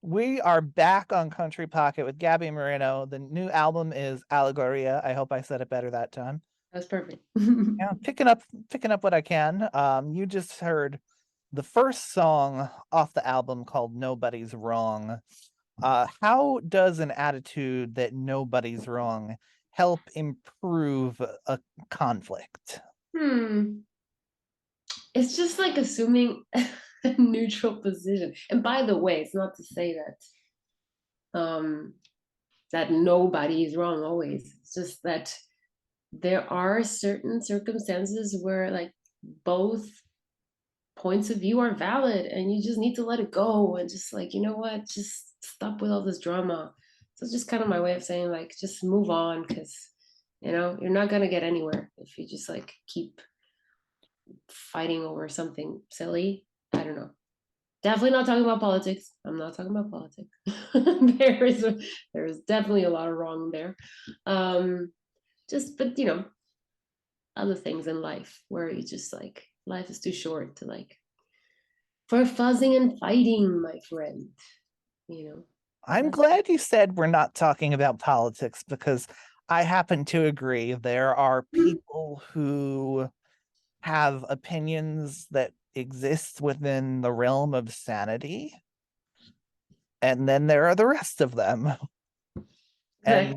We are back on Country Pocket with Gaby Moreno. The new album is Alegoria. I hope I said it better that time. That's perfect. Yeah, picking up what I can. You just heard the first song off the album called Nobody's Wrong. How does an attitude that nobody's wrong help improve a conflict? Hmm. It's just like assuming a neutral position. And by the way, it's not to say that nobody is wrong always. It's just that there are certain circumstances where like both points of view are valid and you just need to let it go and just like, you know what, just stop with all this drama. So it's just kind of my way of saying like just move on because you're not gonna get anywhere if you just like keep fighting over something silly. I don't know. Definitely not talking about politics. I'm not talking about politics. There is definitely a lot of wrong there. Um, just but other things in life where you just like life is too short to like for fuzzing and fighting, my friend. You know. I'm That's glad you said we're not talking about politics because I happen to agree. There are people who have opinions that exist within the realm of sanity, and then there are the rest of them. And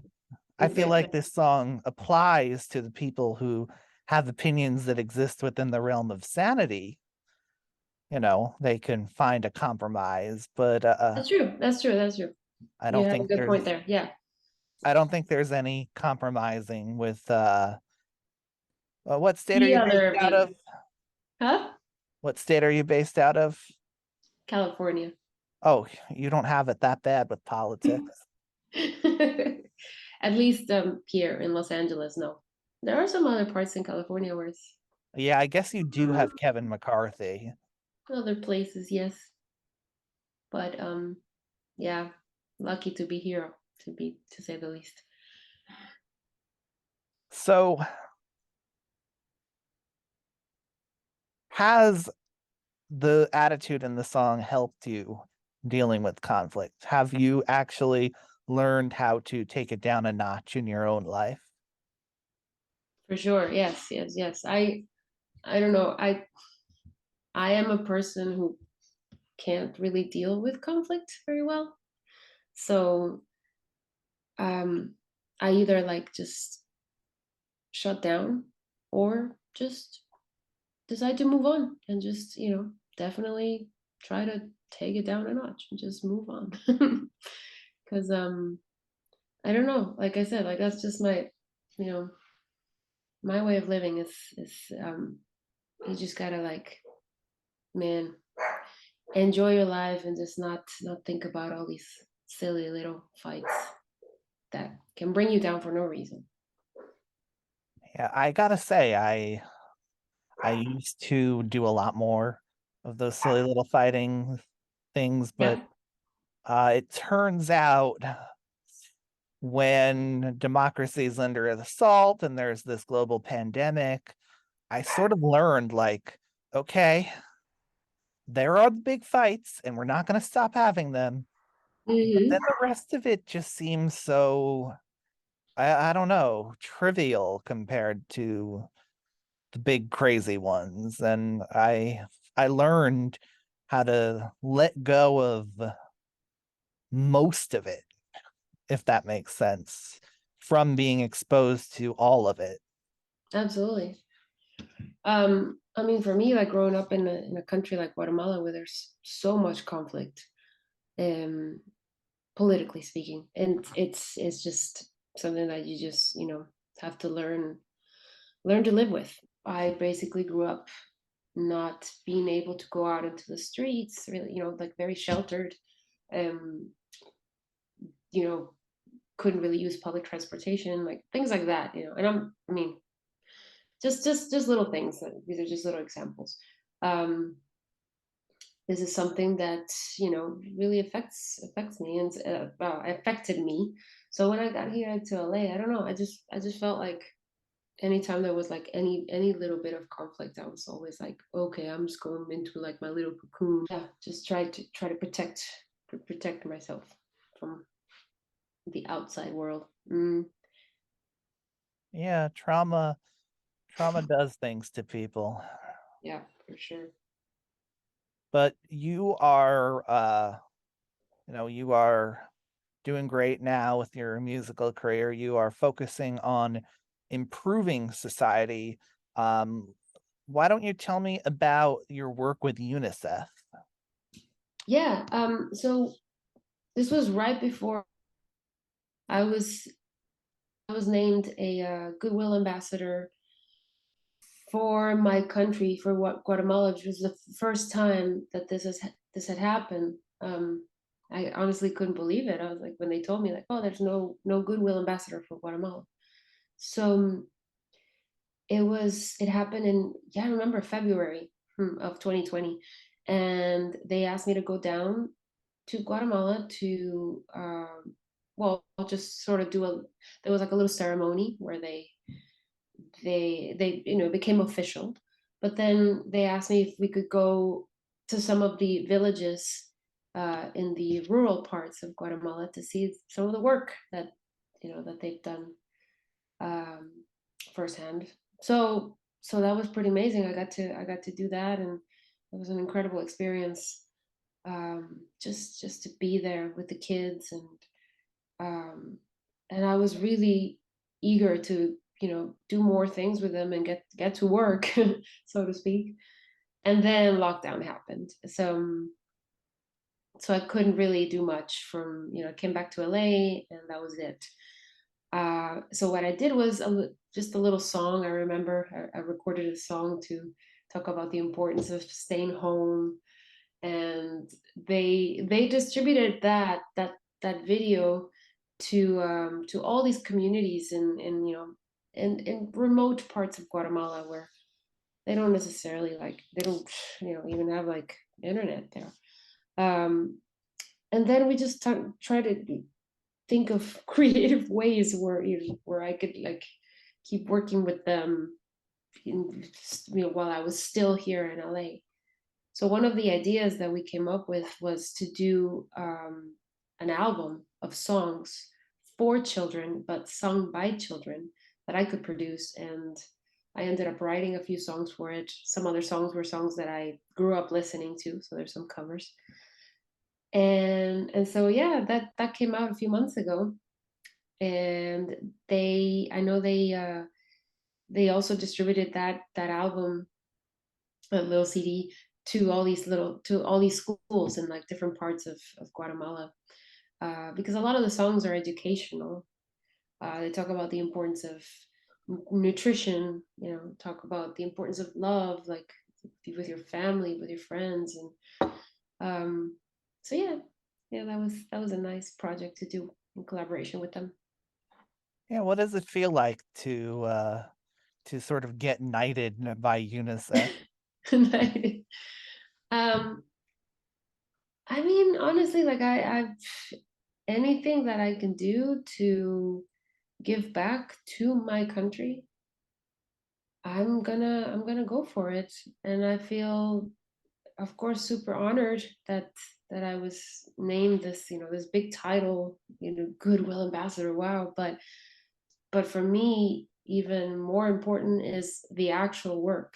I feel exactly. like this song applies to the people who have opinions that exist within the realm of sanity. They can find a compromise, but That's true. That's true. That's true. I You don't have a think good point there's there. Yeah. I don't think there's any compromising with what state are The you based other out view. of? Huh? What state are you based out of? California. Oh, you don't have it that bad with politics. At least here in Los Angeles, no. There are some other parts in California where it's Yeah, I guess you do have Kevin McCarthy. other places, yes. But yeah, lucky to be here, to say the least. So, has the attitude in the song helped you dealing with conflict? Have you actually learned how to take it down a notch in your own life? For sure. Yes, yes, yes. I don't know. I am a person who can't really deal with conflict very well. So I either like just shut down or just decide to move on and just, definitely try to take it down a notch and just move on. Cause I don't know, like I said, like that's just you know, my way of living is you just gotta like, man, enjoy your life and just not think about all these silly little fights that can bring you down for no reason. Yeah, I gotta say, I used to do a lot more of those silly little fighting things, but Yeah. it turns out when democracy is under assault and there's this global pandemic, I sort of learned like, okay, there are the big fights and we're not going to stop having them. But then Hmm. the rest of it just seems so, I don't know, trivial compared to the big crazy ones. And I learned how to let go of most of it, if that makes sense, from being exposed to all of it. Absolutely. I mean, for me, like growing up in a country like Guatemala, where there's so much conflict, um, politically speaking, and it's just something that you just have to learn to live with. I basically grew up not being able to go out into the streets, really, like very sheltered. Um, you know, couldn't really use public transportation, like things like that. And I mean, just little things. These are just little examples. Um, this is something that really affects me and affected me. So when I got here to LA, I don't know, I just felt like anytime there was like any little bit of conflict, I was always like, okay, I'm just going into like my little cocoon. Yeah, just try to protect. protect myself from the outside world. Yeah, trauma does things to people. Yeah, for sure. But you are you are doing great now with your musical career. You are focusing on improving society. Um, why don't you tell me about your work with UNICEF? Yeah. So this was right before I was I was named a Goodwill Ambassador for my country, for what Guatemala, which was the first time that this had happened. I honestly couldn't believe it. I was like, when they told me, like, oh, there's no Goodwill Ambassador for Guatemala. So it happened in, yeah, I remember February of 2020, and they asked me to go down to Guatemala to well, just sort of do a, there was like a little ceremony where they became official. But then they asked me if we could go to some of the villages in the rural parts of Guatemala to see some of the work that that they've done um, firsthand. So that was pretty amazing. I got to do that, and it was an incredible experience. Just to be there with the kids, um, and I was really eager to do more things with them and get to work, so to speak. And then lockdown happened, so I couldn't really do much. From I came back to LA, and that was it. So what I did was just a little song. I remember I recorded a song to talk about the importance of staying home, and they distributed that video to all these communities in remote parts of Guatemala where they don't necessarily they don't even have like internet there. Um, and then we just try to think of creative ways where I could like keep working with them while I was still here in LA. So one of the ideas that we came up with was to do an album of songs for children, but sung by children that I could produce. And I ended up writing a few songs for it. Some other songs were songs that I grew up listening to, so there's some covers. And so yeah, that came out a few months ago. And I know they also distributed that album, a little CD, to all these schools in like different parts of Guatemala, because a lot of the songs are educational. They talk about the importance of nutrition, talk about the importance of love, like with your family, with your friends, and so yeah, that was a nice project to do in collaboration with them. Yeah, what does it feel like to sort of get knighted by UNICEF? um, I mean, honestly, like I anything that I can do to give back to my country, I'm gonna go for it. And I feel, of course, super honored that I was named this, this big title, Goodwill Ambassador. Wow. But for me, even more important is the actual work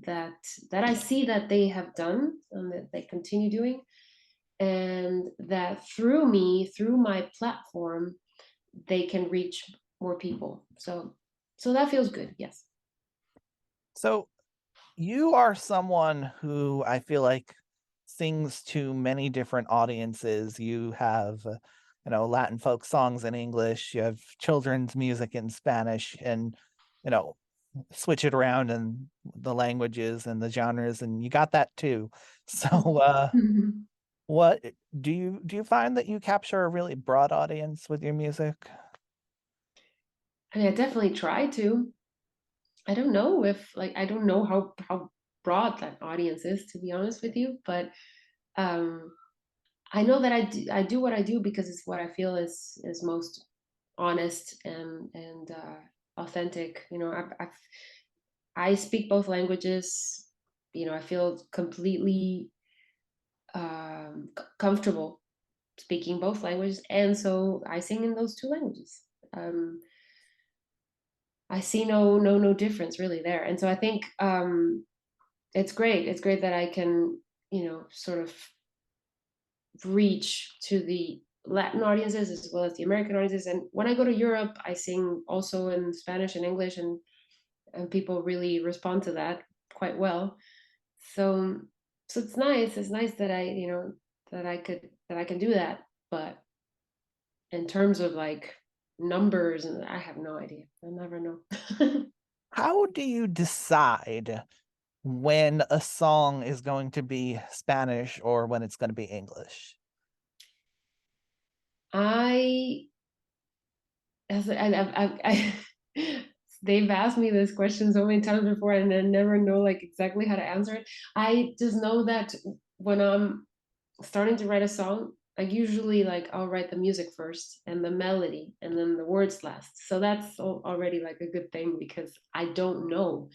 that that I see that they have done and that they continue doing, and that through me, through my platform, they can reach more people. So that feels good. Yes. So you are someone who I feel like sings to many different audiences. You have, Latin folk songs in English, you have children's music in Spanish, and, you know, switch it around in the languages and the genres, and you got that too. So, what do you find that you capture a really broad audience with your music? I mean, I definitely try to. I don't know if like I don't know how broad that audience is, to be honest with you, but um I know that I do what I do because it's what I feel is most honest and authentic. I speak both languages. I feel completely comfortable speaking both languages, and so I sing in those two languages. Um, I see no difference really there, and so I think it's great. It's great that I can, sort of reach to the Latin audiences as well as the American audiences. And when I go to Europe, I sing also in Spanish and English, and people really respond to that quite well. So so it's nice. It's nice that I can do that. But in terms of like numbers, and I have no idea. I never know. How do you decide when a song is going to be Spanish or when it's going to be English? I they've asked me this question so many times before, and I never know like exactly how to answer it. I just know that when I'm starting to write a song, I usually like I'll write the music first and the melody, and then the words last. So that's already like a good thing because I don't know.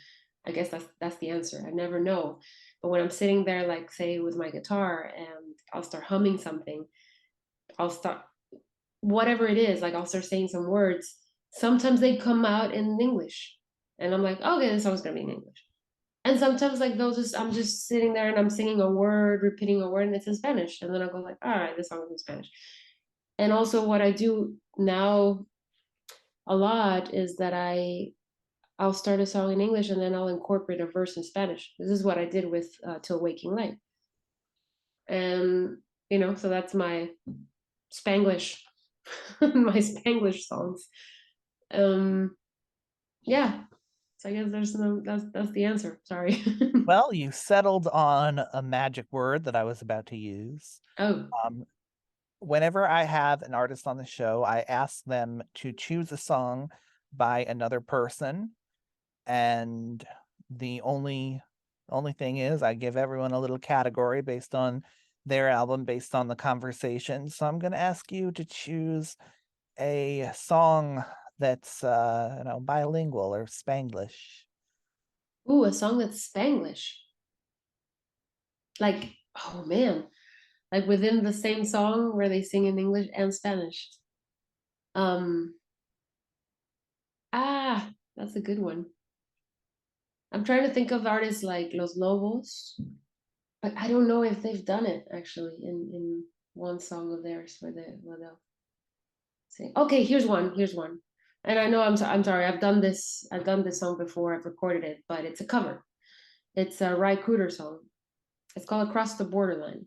I guess that's the answer. I never know. But when I'm sitting there, like say with my guitar, and I'll start humming something, I'll start whatever it is, like I'll start saying some words. Sometimes they come out in English, and I'm like, okay, this song's gonna be in English. And sometimes like I'm just sitting there and I'm singing a word, repeating a word, and it's in Spanish, and then I'll go like, all right, this song is in Spanish. And also, what I do now a lot is that I'll start a song in English and then I'll incorporate a verse in Spanish. This is what I did with Till Waking Light, and so that's my Spanglish, my Spanglish songs. Um, yeah. So I guess there's no that's the answer. Sorry. Well, you settled on a magic word that I was about to use. Oh. Um, Whenever I have an artist on the show, I ask them to choose a song by another person, and the only thing is I give everyone a little category based on their album, based on the conversation. So I'm going to ask you to choose a song that's bilingual or Spanglish. Ooh, a song that's Spanglish. Like, oh man, like within the same song where they sing in English and Spanish. Um, that's a good one. I'm trying to think of artists like Los Lobos, but I don't know if they've done it actually in one song of theirs where they'll sing. Okay, here's one. Here's one. And I know I'm sorry. I've done this song before. I've recorded it, but it's a cover. It's a Ry Cooder song. It's called Across the Borderline,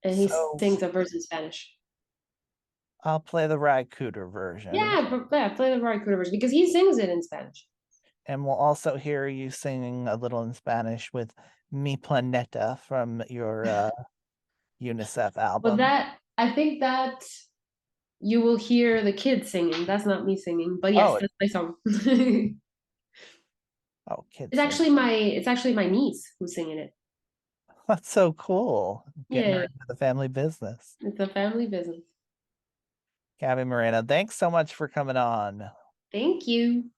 and he So sings a verse in Spanish. I'll play the Ry Cooder version, Yeah, play the Ry Cooder verse because he sings it in Spanish. and we'll also hear you singing a little in Spanish with Mi Planeta from your UNICEF But album. that I think that you will hear the kids singing. That's not me singing, but yes, Oh, that's my song. it's kids sing. it's actually my niece who's singing it. That's so cool. Getting her Yeah, into the family business. it's a family business. Gaby Moreno, thanks so much for coming on. Thank you.